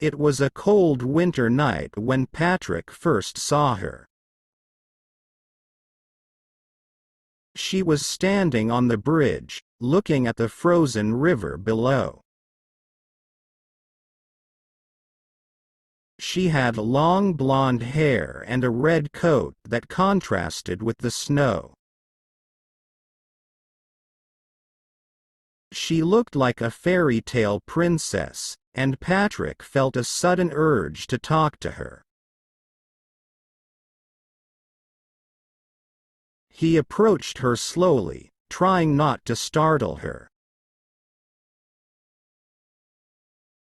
It was a cold winter night when Patrick first saw her. She was standing on the bridge, looking at the frozen river below. She had long blonde hair and a red coat that contrasted with the snow. She looked like a fairy tale princess, and Patrick felt a sudden urge to talk to her. He approached her slowly, trying not to startle her.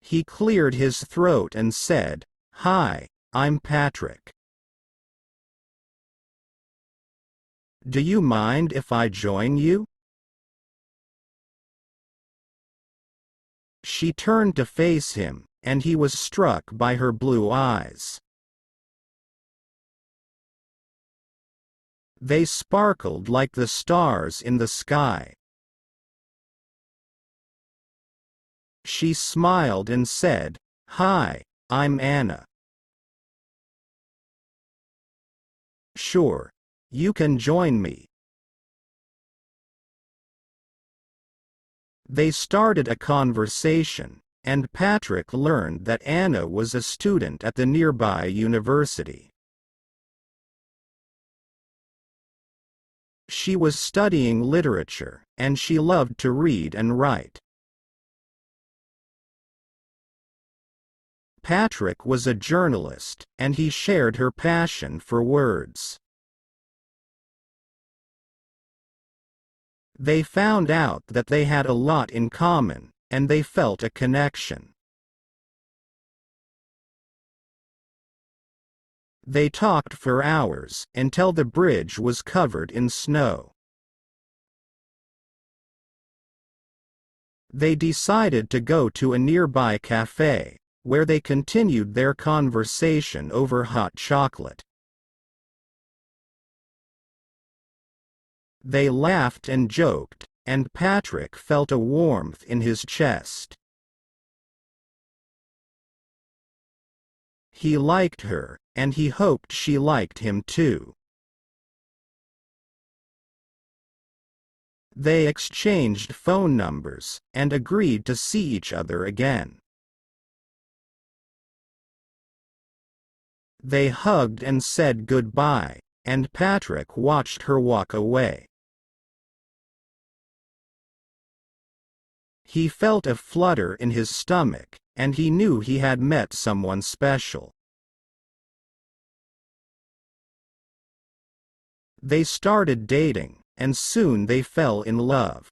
He cleared his throat and said, "Hi, I'm Patrick. Do you mind if I join you?" She turned to face him, and he was struck by her blue eyes. They sparkled like the stars in the sky. She smiled and said, "Hi, I'm Anna." "Sure, you can join me." They started a conversation, and Patrick learned that Anna was a student at the nearby university. She was studying literature, and she loved to read and write. Patrick was a journalist, and he shared her passion for words. They found out that they had a lot in common, and they felt a connection. They talked for hours, until the bridge was covered in snow. They decided to go to a nearby cafe, where they continued their conversation over hot chocolate. They laughed and joked, and Patrick felt a warmth in his chest. He liked her, and he hoped she liked him too. They exchanged phone numbers, and agreed to see each other again. They hugged and said goodbye, and Patrick watched her walk away. He felt a flutter in his stomach, and he knew he had met someone special. They started dating, and soon they fell in love.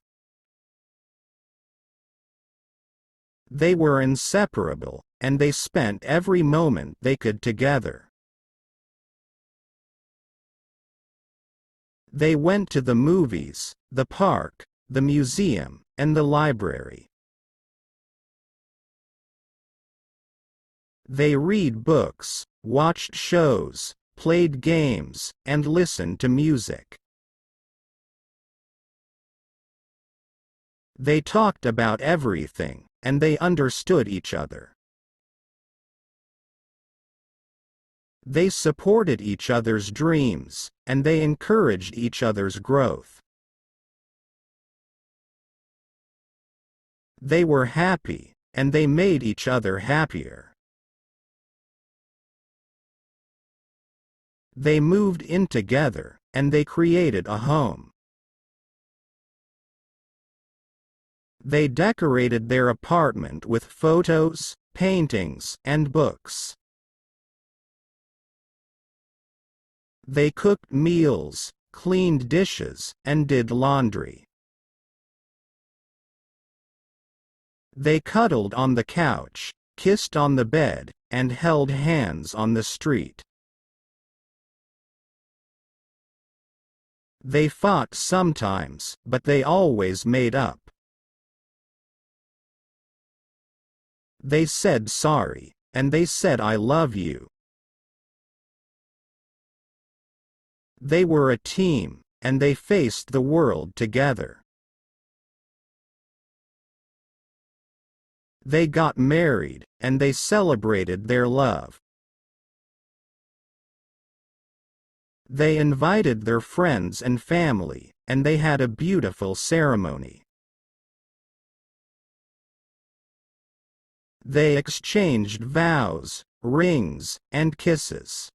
They were inseparable, and they spent every moment they could together. They went to the movies, the park, the museum, and the library. They read books, watched shows, played games, and listened to music. They talked about everything, and they understood each other. They supported each other's dreams, and they encouraged each other's growth. They were happy, and they made each other happier. They moved in together, and they created a home. They decorated their apartment with photos, paintings, and books. They cooked meals, cleaned dishes, and did laundry. They cuddled on the couch, kissed on the bed, and held hands on the street. They fought sometimes, but they always made up. They said sorry, and they said I love you. They were a team, and they faced the world together. They got married, and they celebrated their love. They invited their friends and family, and they had a beautiful ceremony. They exchanged vows, rings, and kisses.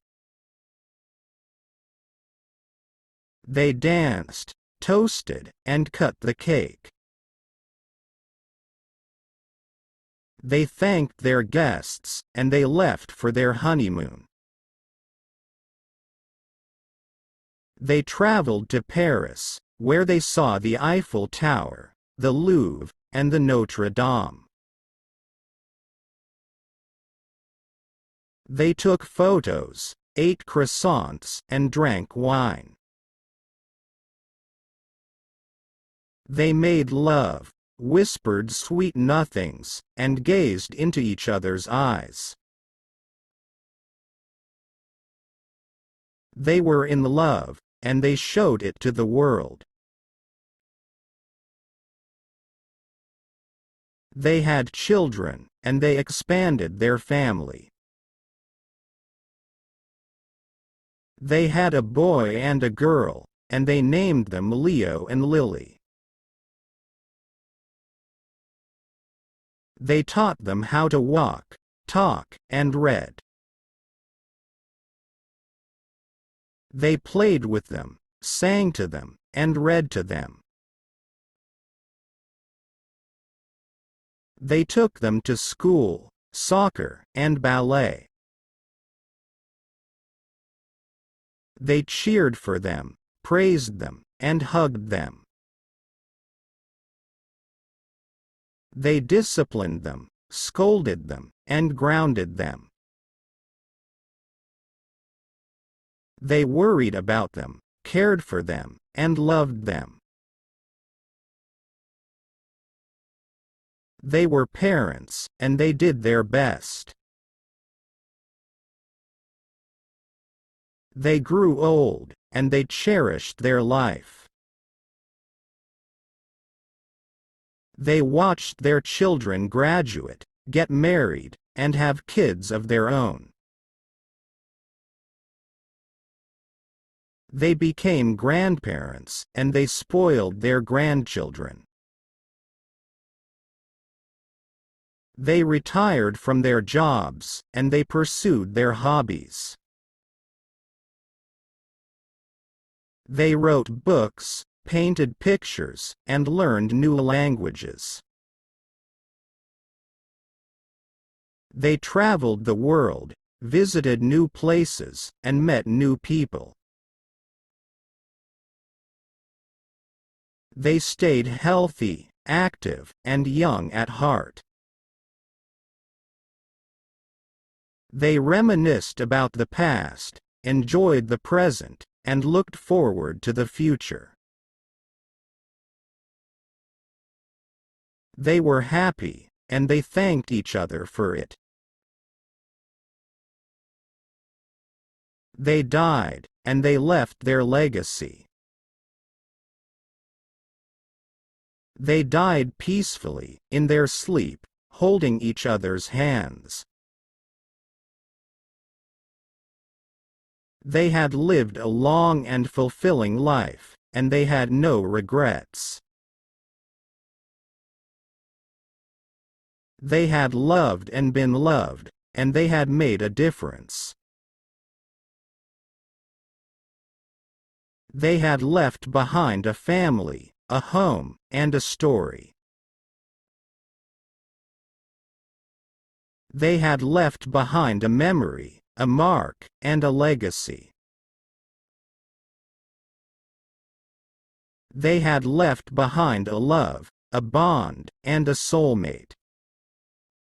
They danced, toasted, and cut the cake. They thanked their guests, and they left for their honeymoon. They traveled to Paris, where they saw the Eiffel Tower, the Louvre, and the Notre Dame. They took photos, ate croissants, and drank wine. They made love, whispered sweet nothings, and gazed into each other's eyes. They were in love, and they showed it to the world. They had children, and they expanded their family. They had a boy and a girl, and they named them Leo and Lily. They taught them how to walk, talk, and read. They played with them, sang to them, and read to them. They took them to school, soccer, and ballet. They cheered for them, praised them, and hugged them. They disciplined them, scolded them, and grounded them. They worried about them, cared for them, and loved them. They were parents, and they did their best. They grew old, and they cherished their life. They watched their children graduate, get married, and have kids of their own. They became grandparents, and they spoiled their grandchildren. They retired from their jobs, and they pursued their hobbies. They wrote books, painted pictures, and learned new languages. They traveled the world, visited new places, and met new people. They stayed healthy, active, and young at heart. They reminisced about the past, enjoyed the present, and looked forward to the future. They were happy, and they thanked each other for it. They died, and they left their legacy. They died peacefully, in their sleep, holding each other's hands. They had lived a long and fulfilling life, and they had no regrets. They had loved and been loved, and they had made a difference. They had left behind a family, a home, and a story. They had left behind a memory, a mark, and a legacy. They had left behind a love, a bond, and a soulmate.